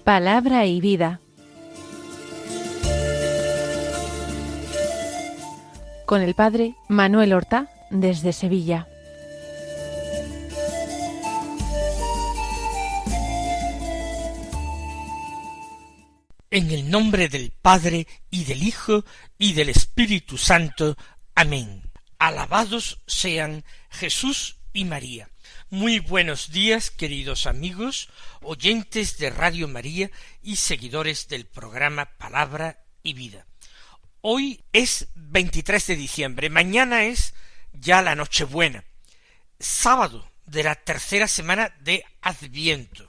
Palabra y vida. Con el padre Manuel Horta, desde Sevilla. En el nombre del Padre, y del Hijo, y del Espíritu Santo. Amén. Alabados sean Jesús y María. Muy buenos días, queridos amigos, oyentes de Radio María y seguidores del programa Palabra y Vida. Hoy es 23 de diciembre, mañana es ya la Nochebuena, sábado de la tercera semana de Adviento,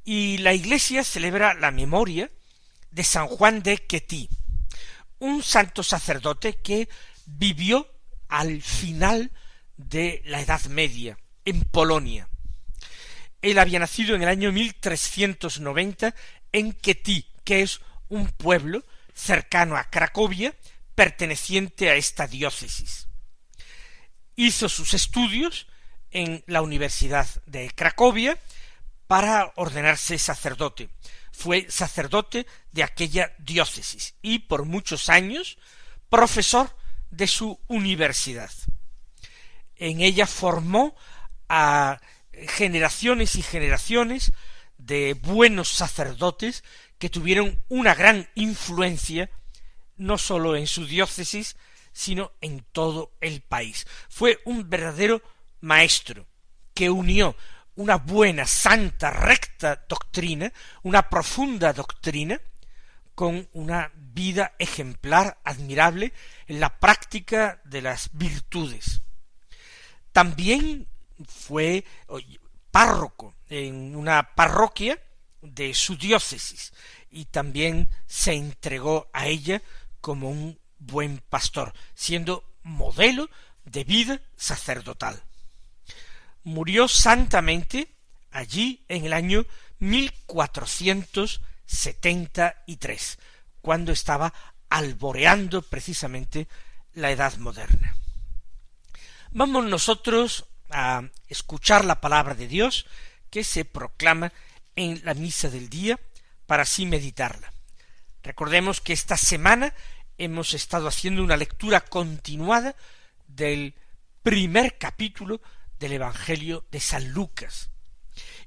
y la Iglesia celebra la memoria de San Juan de Quetí, un santo sacerdote que vivió al final de la Edad Media, en Polonia. Él había nacido en el año 1390 en Quetí, que es un pueblo cercano a Cracovia, perteneciente a esta diócesis. Hizo sus estudios en la Universidad de Cracovia para ordenarse sacerdote. Fue sacerdote de aquella diócesis y por muchos años profesor de su universidad. En ella formó a generaciones y generaciones de buenos sacerdotes que tuvieron una gran influencia no sólo en su diócesis, sino en todo el país. Fue un verdadero maestro que unió una buena, santa, recta doctrina, una profunda doctrina, con una vida ejemplar, admirable, en la práctica de las virtudes. También fue párroco en una parroquia de su diócesis y también se entregó a ella como un buen pastor, siendo modelo de vida sacerdotal. Murió santamente allí en el año 1473, cuando estaba alboreando precisamente la Edad Moderna. Vamos nosotros a escuchar la palabra de Dios que se proclama en la misa del día para así meditarla. Recordemos que esta semana hemos estado haciendo una lectura continuada del primer capítulo del Evangelio de San Lucas.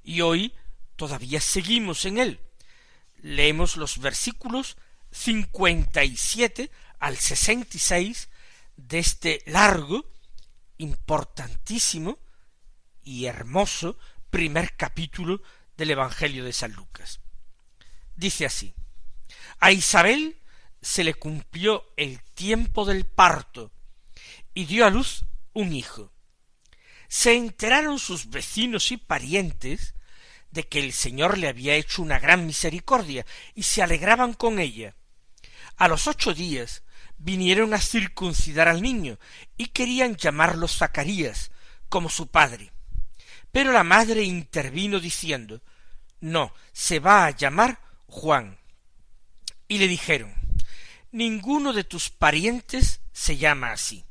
Y hoy todavía seguimos en él. Leemos los versículos 57 al 66 de este largo, importantísimo y hermoso primer capítulo del Evangelio de San Lucas. Dice así: a Isabel se le cumplió el tiempo del parto y dio a luz un hijo. Se enteraron sus vecinos y parientes de que el Señor le había hecho una gran misericordia y se alegraban con ella. A los 8 días vinieron a circuncidar al niño y querían llamarlo Zacarías, como su padre. Pero la madre intervino diciendo: no, se va a llamar Juan. Y le dijeron: ninguno de tus parientes se llama así.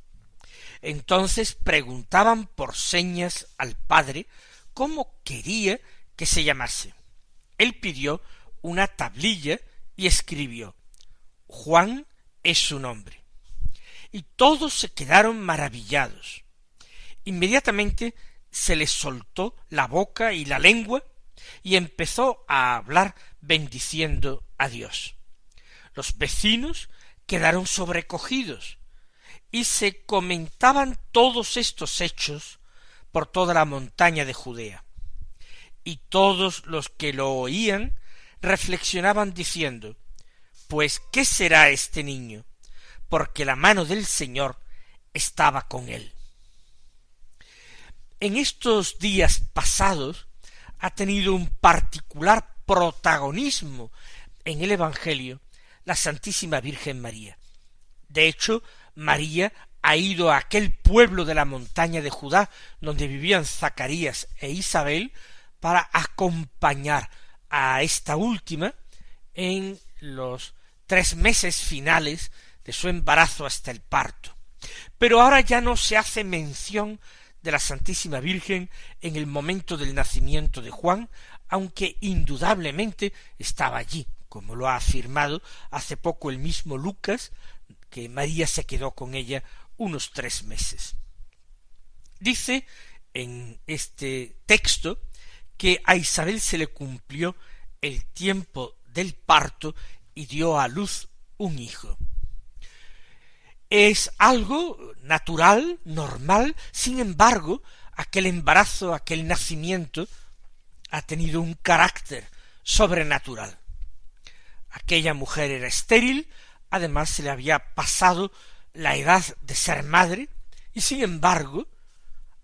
Entonces preguntaban por señas al padre cómo quería que se llamase. Él pidió una tablilla y escribió: Juan es su nombre. Y todos se quedaron maravillados. Inmediatamente se les soltó la boca y la lengua y empezó a hablar bendiciendo a Dios. Los vecinos quedaron sobrecogidos y se comentaban todos estos hechos por toda la montaña de Judea. Y todos los que lo oían reflexionaban diciendo: pues ¿qué será este niño? Porque la mano del Señor estaba con él. En estos días pasados ha tenido un particular protagonismo en el Evangelio la Santísima Virgen María. De hecho, María ha ido a aquel pueblo de la montaña de Judá donde vivían Zacarías e Isabel para acompañar a esta última en los 3 meses finales de su embarazo hasta el parto. Pero ahora ya no se hace mención de la Santísima Virgen en el momento del nacimiento de Juan, aunque indudablemente estaba allí, como lo ha afirmado hace poco el mismo Lucas, que María se quedó con ella unos 3 meses. Dice en este texto que a Isabel se le cumplió el tiempo del parto y dio a luz un hijo. Es algo natural, normal, sin embargo, aquel embarazo, aquel nacimiento, ha tenido un carácter sobrenatural. Aquella mujer era estéril, además se le había pasado la edad de ser madre, y sin embargo,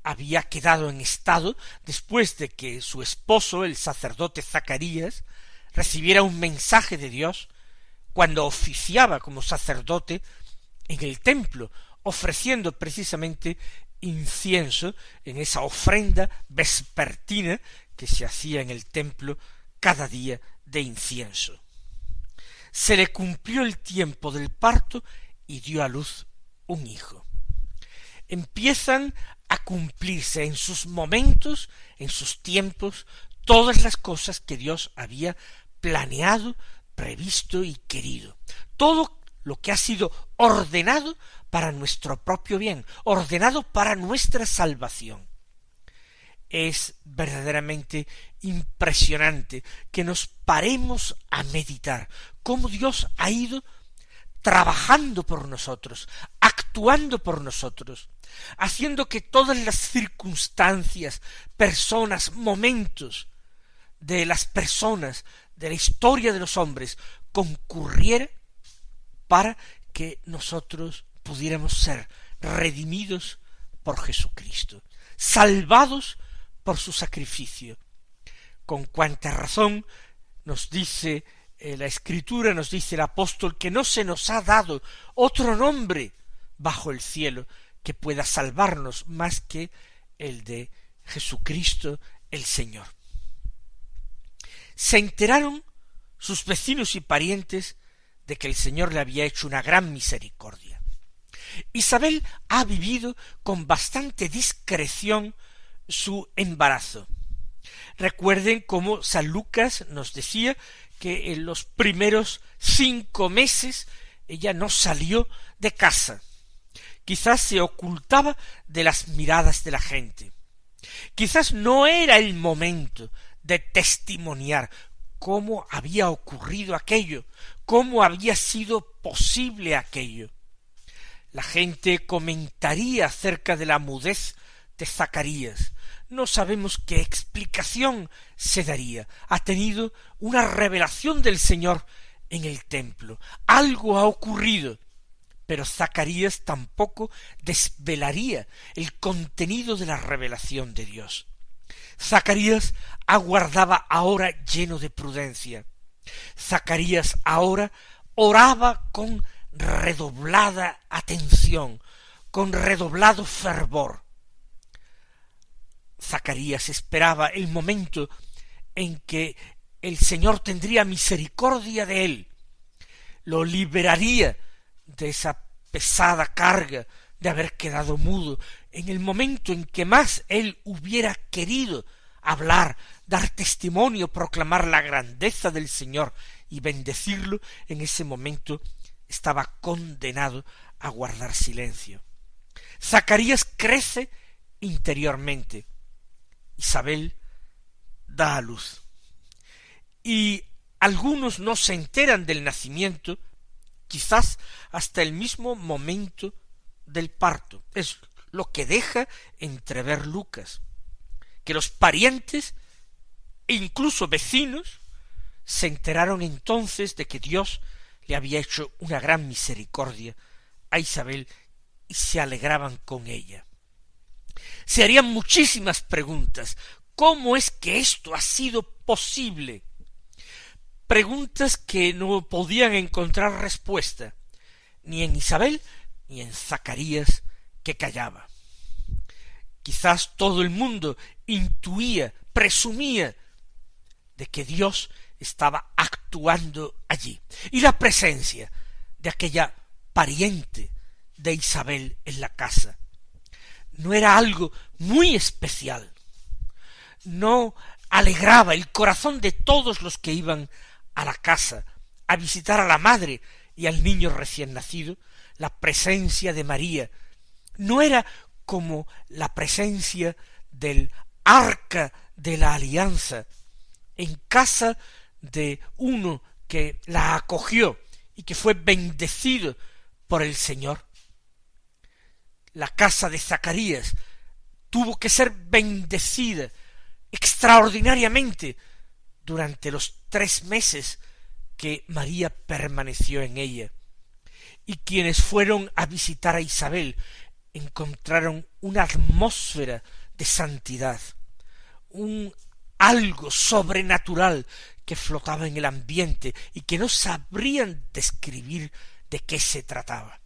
había quedado en estado después de que su esposo, el sacerdote Zacarías, recibiera un mensaje de Dios cuando oficiaba como sacerdote en el templo, ofreciendo precisamente incienso en esa ofrenda vespertina que se hacía en el templo cada día de incienso. Se le cumplió el tiempo del parto y dio a luz un hijo. Empiezan a cumplirse en sus momentos, en sus tiempos, todas las cosas que Dios había planeado, previsto y querido. Todo lo que ha sido ordenado para nuestro propio bien, ordenado para nuestra salvación. Es verdaderamente impresionante que nos paremos a meditar cómo Dios ha ido trabajando por nosotros, actuando por nosotros, haciendo que todas las circunstancias, personas, momentos de las personas, de la historia de los hombres, concurriera para que nosotros pudiéramos ser redimidos por Jesucristo, salvados por su sacrificio. Con cuánta razón nos dice la Escritura, nos dice el apóstol, que no se nos ha dado otro nombre bajo el cielo que pueda salvarnos más que el de Jesucristo el Señor. Se enteraron sus vecinos y parientes de que el Señor le había hecho una gran misericordia. Isabel ha vivido con bastante discreción su embarazo. Recuerden cómo San Lucas nos decía que en los primeros 5 meses ella no salió de casa. Quizás se ocultaba de las miradas de la gente. Quizás no era el momento de testimoniar cómo había ocurrido aquello, cómo había sido posible aquello. La gente comentaría acerca de la mudez de Zacarías. No sabemos qué explicación se daría. Ha tenido una revelación del Señor en el templo. Algo ha ocurrido. Pero Zacarías tampoco desvelaría el contenido de la revelación de Dios. Zacarías aguardaba ahora lleno de prudencia. Zacarías ahora oraba con redoblada atención, con redoblado fervor. Zacarías esperaba el momento en que el Señor tendría misericordia de él, lo liberaría de esa pesada carga de haber quedado mudo, en el momento en que más él hubiera querido hablar, dar testimonio, proclamar la grandeza del Señor y bendecirlo, en ese momento estaba condenado a guardar silencio. Zacarías crece interiormente. Isabel da a luz. Y algunos no se enteran del nacimiento, quizás hasta el mismo momento del parto. Es lo que deja entrever Lucas, que los parientes e incluso vecinos se enteraron entonces de que Dios le había hecho una gran misericordia a Isabel y se alegraban con ella. Se harían muchísimas preguntas. ¿Cómo es que esto ha sido posible? Preguntas que no podían encontrar respuesta, ni en Isabel ni en Zacarías, que callaba. Quizás todo el mundo intuía, presumía de que Dios estaba actuando allí. Y la presencia de aquella pariente de Isabel en la casa no era algo muy especial. No alegraba el corazón de todos los que iban a la casa a visitar a la madre y al niño recién nacido. La presencia de María no era como la presencia del arca de la alianza en casa de uno que la acogió y que fue bendecido por el Señor. La casa de Zacarías tuvo que ser bendecida extraordinariamente durante los 3 meses que María permaneció en ella. Y quienes fueron a visitar a Isabel encontraron una atmósfera de santidad, un algo sobrenatural que flotaba en el ambiente y que no sabrían describir de qué se trataba.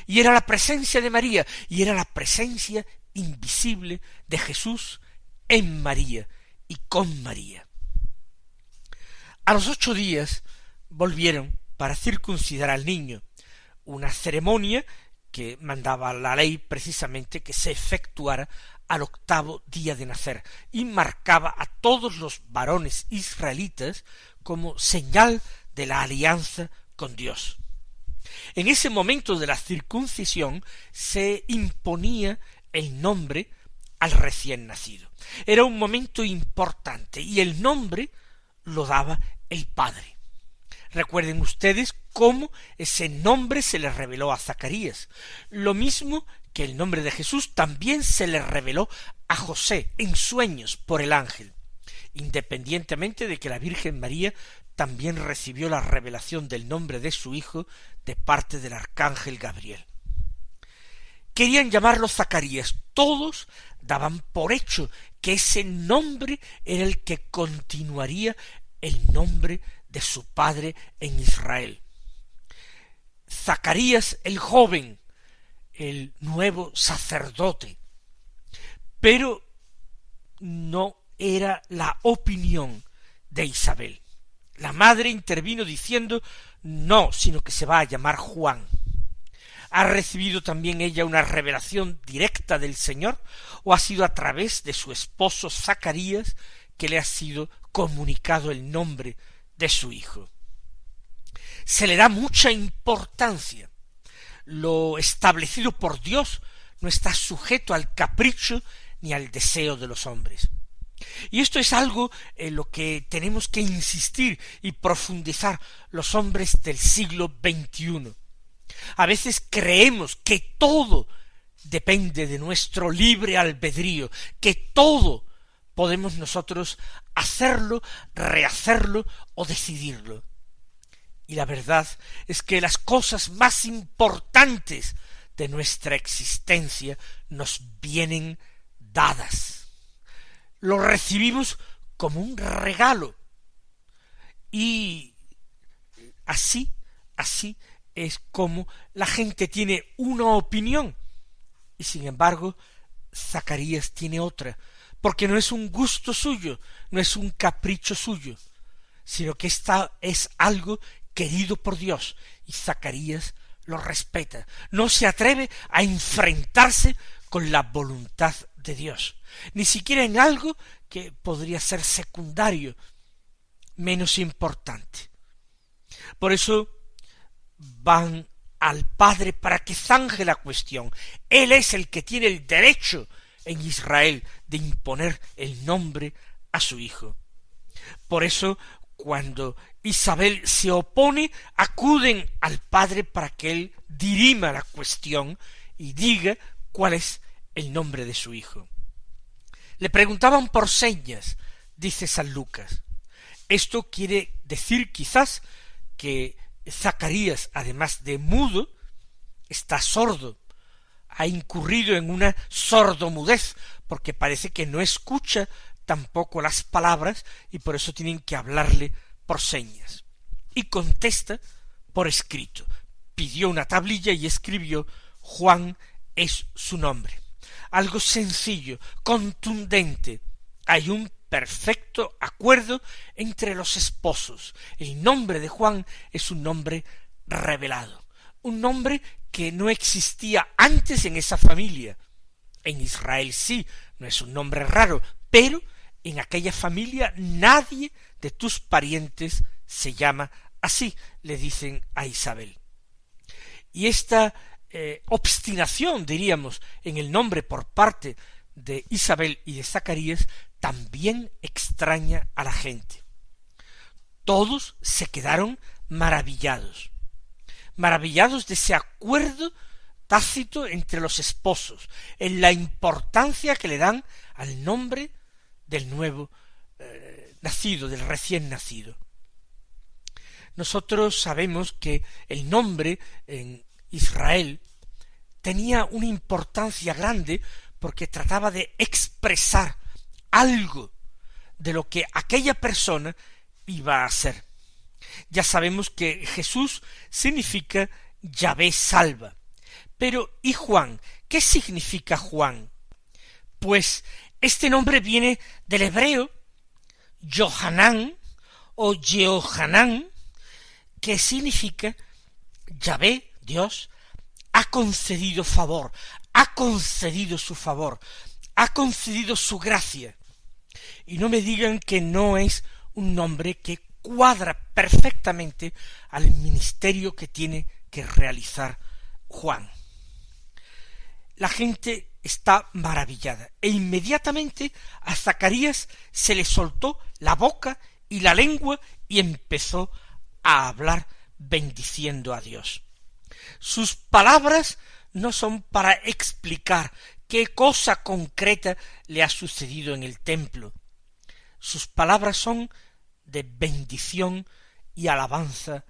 Y era la presencia de María, y era la presencia invisible de Jesús en María y con María. A los 8 días volvieron para circuncidar al niño, una ceremonia que mandaba la ley precisamente que se efectuara al 8º día de nacer, y marcaba a todos los varones israelitas como señal de la alianza con Dios. En ese momento de la circuncisión se imponía el nombre al recién nacido. Era un momento importante y el nombre lo daba el padre. Recuerden ustedes cómo ese nombre se le reveló a Zacarías. Lo mismo que el nombre de Jesús también se le reveló a José en sueños por el ángel, independientemente de que la Virgen María también recibió la revelación del nombre de su hijo de parte del arcángel Gabriel. Querían llamarlo Zacarías. Todos daban por hecho que ese nombre era el que continuaría el nombre de su padre en Israel. Zacarías el joven, el nuevo sacerdote. Pero no era la opinión de Isabel. La madre intervino diciendo no, sino que se va a llamar Juan. ¿Ha recibido también ella una revelación directa del Señor o ha sido a través de su esposo Zacarías que le ha sido comunicado el nombre de su hijo? Se le da mucha importancia. Lo establecido por Dios no está sujeto al capricho ni al deseo de los hombres. Y esto es algo en lo que tenemos que insistir y profundizar los hombres del siglo XXI. A veces creemos que todo depende de nuestro libre albedrío, que todo podemos nosotros hacerlo, rehacerlo o decidirlo. Y la verdad es que las cosas más importantes de nuestra existencia nos vienen dadas. Lo recibimos como un regalo. Y así es como la gente tiene una opinión. Y sin embargo, Zacarías tiene otra, porque no es un gusto suyo, no es un capricho suyo, sino que esta es algo querido por Dios, y Zacarías lo respeta. No se atreve a enfrentarse con la voluntad de Dios, ni siquiera en algo que podría ser secundario, menos importante. Por eso van al padre para que zanje la cuestión. Él es el que tiene el derecho en Israel de imponer el nombre a su hijo. Por eso, cuando Isabel se opone, acuden al padre para que él dirima la cuestión y diga cuál es el nombre de su hijo. Le preguntaban por señas, dice San Lucas. Esto quiere decir quizás que Zacarías, además de mudo, está sordo, ha incurrido en una sordomudez, porque parece que no escucha tampoco las palabras y por eso tienen que hablarle por señas. Y contesta por escrito. Pidió una tablilla y escribió: Juan es su nombre. Algo sencillo, contundente. Hay un perfecto acuerdo entre los esposos. El nombre de Juan es un nombre revelado, un nombre que no existía antes en esa familia. En Israel sí, no es un nombre raro, pero en aquella familia nadie de tus parientes se llama así, le dicen a Isabel. Y esta obstinación, diríamos, en el nombre por parte de Isabel y de Zacarías, también extraña a la gente. Todos se quedaron maravillados de ese acuerdo tácito entre los esposos, en la importancia que le dan al nombre del nuevo nacido, del recién nacido. Nosotros sabemos que el nombre en Israel tenía una importancia grande porque trataba de expresar algo de lo que aquella persona iba a ser. Ya sabemos que Jesús significa Yahvé salva. Pero, ¿y Juan? ¿Qué significa Juan? Pues este nombre viene del hebreo Yohanan o Yehohanan, que significa Yahvé, Dios, ha concedido favor, ha concedido su favor, ha concedido su gracia. Y no me digan que no es un nombre que cuadra perfectamente al ministerio que tiene que realizar Juan. La gente está maravillada, e inmediatamente a Zacarías se le soltó la boca y la lengua y empezó a hablar bendiciendo a Dios. Sus palabras no son para explicar qué cosa concreta le ha sucedido en el templo. Sus palabras son de bendición y alabanza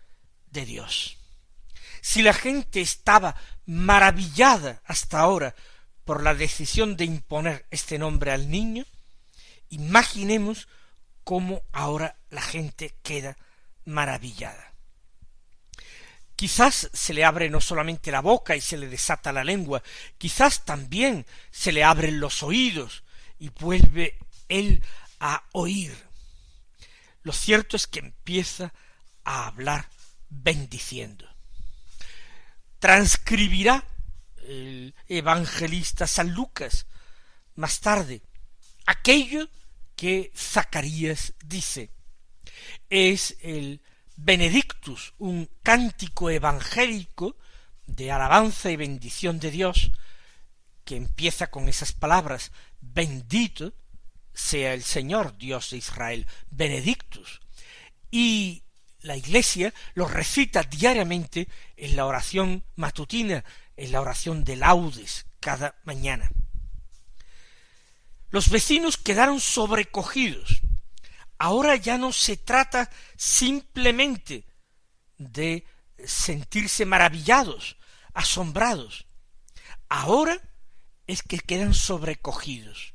de Dios. Si la gente estaba maravillada hasta ahora por la decisión de imponer este nombre al niño, imaginemos cómo ahora la gente queda maravillada. Quizás se le abre no solamente la boca y se le desata la lengua, quizás también se le abren los oídos y vuelve él a oír. Lo cierto es que empieza a hablar bendiciendo. Transcribirá el evangelista San Lucas más tarde aquello que Zacarías dice. Es el Benedictus, un cántico evangélico de alabanza y bendición de Dios, que empieza con esas palabras: bendito sea el Señor Dios de Israel, Benedictus. Y la Iglesia lo recita diariamente en la oración matutina, en la oración de laudes cada mañana. Los vecinos quedaron sobrecogidos. Ahora ya no se trata simplemente de sentirse maravillados, asombrados. Ahora es que quedan sobrecogidos.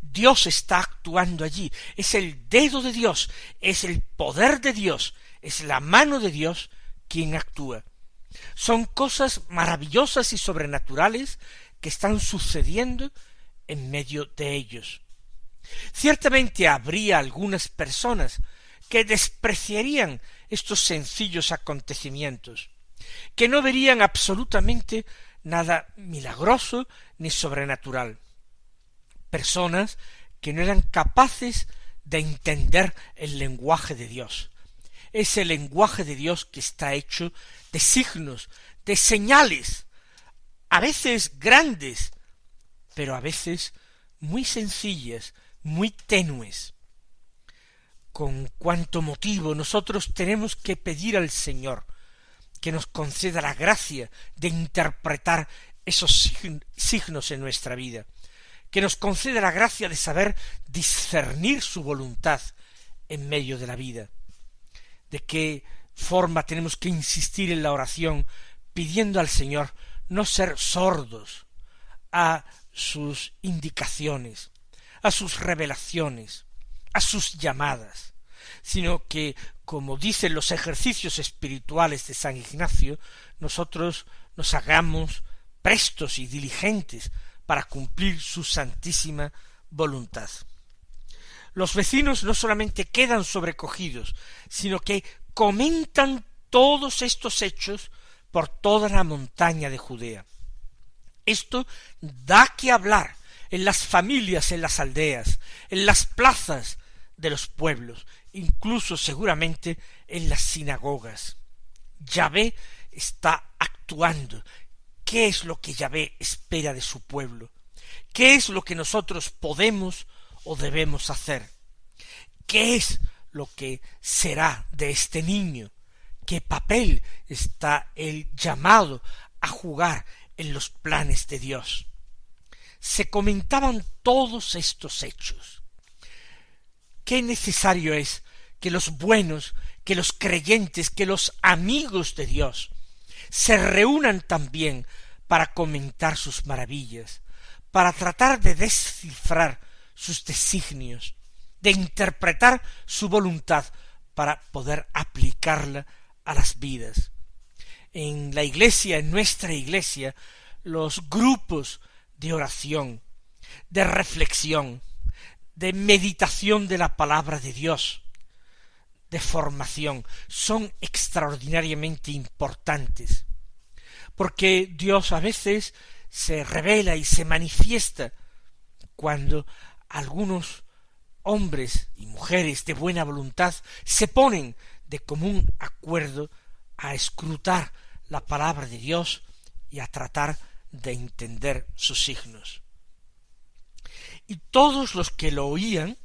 Dios está actuando allí, es el dedo de Dios, es el poder de Dios, es la mano de Dios quien actúa. Son cosas maravillosas y sobrenaturales que están sucediendo en medio de ellos. Ciertamente habría algunas personas que despreciarían estos sencillos acontecimientos, que no verían absolutamente nada milagroso ni sobrenatural. Personas que no eran capaces de entender el lenguaje de Dios. Ese lenguaje de Dios que está hecho de signos, de señales, a veces grandes, pero a veces muy sencillas, muy tenues. Con cuánto motivo nosotros tenemos que pedir al Señor que nos conceda la gracia de interpretar esos signos en nuestra vida, que nos conceda la gracia de saber discernir su voluntad en medio de la vida. De qué forma tenemos que insistir en la oración, pidiendo al Señor no ser sordos a sus indicaciones, a sus revelaciones, a sus llamadas, sino que, como dicen los ejercicios espirituales de San Ignacio, nosotros nos hagamos prestos y diligentes para cumplir su santísima voluntad. Los vecinos no solamente quedan sobrecogidos, sino que comentan todos estos hechos por toda la montaña de Judea. Esto da que hablar, en las familias, en las aldeas, en las plazas de los pueblos, incluso seguramente en las sinagogas. Yahvé está actuando. ¿Qué es lo que Yahvé espera de su pueblo? ¿Qué es lo que nosotros podemos o debemos hacer? ¿Qué es lo que será de este niño? ¿Qué papel está él llamado a jugar en los planes de Dios? Se comentaban todos estos hechos. Qué necesario es que los buenos, que los creyentes, que los amigos de Dios se reúnan también para comentar sus maravillas, para tratar de descifrar sus designios, de interpretar su voluntad para poder aplicarla a las vidas. En la iglesia, en nuestra iglesia, los grupos de oración, de reflexión, de meditación de la palabra de Dios, de formación, son extraordinariamente importantes, porque Dios a veces se revela y se manifiesta cuando algunos hombres y mujeres de buena voluntad se ponen de común acuerdo a escrutar la palabra de Dios y a tratar de entender sus signos. Y todos los que lo oían,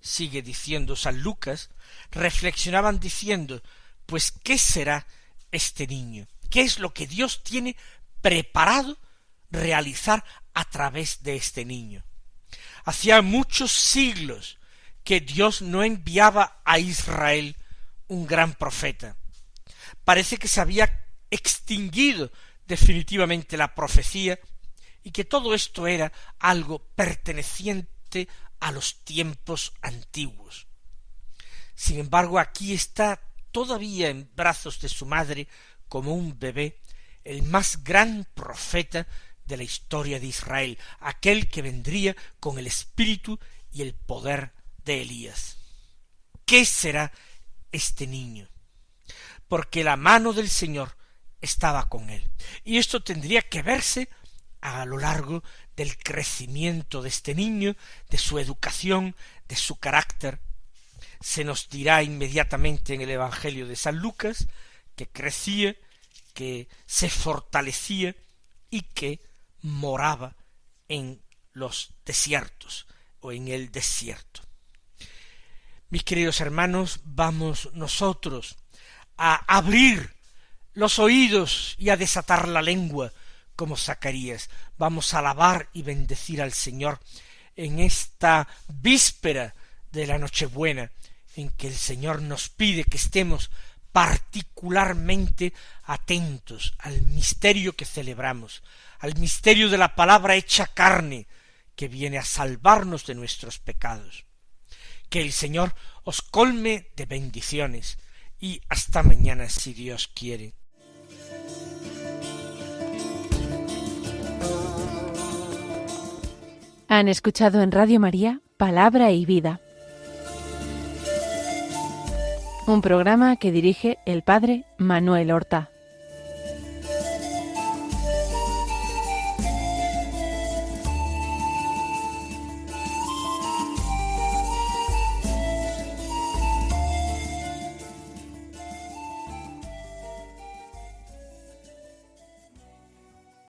sigue diciendo San Lucas, reflexionaban diciendo, pues ¿qué será este niño? ¿Qué es lo que Dios tiene preparado realizar a través de este niño? Hacía muchos siglos que Dios no enviaba a Israel un gran profeta. Parece que se había extinguido definitivamente la profecía y que todo esto era algo perteneciente a los tiempos antiguos. Sin embargo, aquí está todavía en brazos de su madre como un bebé el más gran profeta de la historia de Israel, aquel que vendría con el espíritu y el poder de Elías. ¿Qué será este niño? Porque la mano del Señor estaba con él. Y esto tendría que verse a lo largo del crecimiento de este niño, de su educación, de su carácter. Se nos dirá inmediatamente en el Evangelio de San Lucas que crecía, que se fortalecía y que moraba en los desiertos o en el desierto. Mis queridos hermanos, vamos nosotros a abrir los oídos y a desatar la lengua como Zacarías. Vamos a alabar y bendecir al Señor en esta víspera de la Nochebuena, en que el Señor nos pide que estemos particularmente atentos al misterio que celebramos, al misterio de la palabra hecha carne, que viene a salvarnos de nuestros pecados. Que el Señor os colme de bendiciones, y hasta mañana si Dios quiere. Han escuchado en Radio María Palabra y Vida, un programa que dirige el Padre Manuel Horta.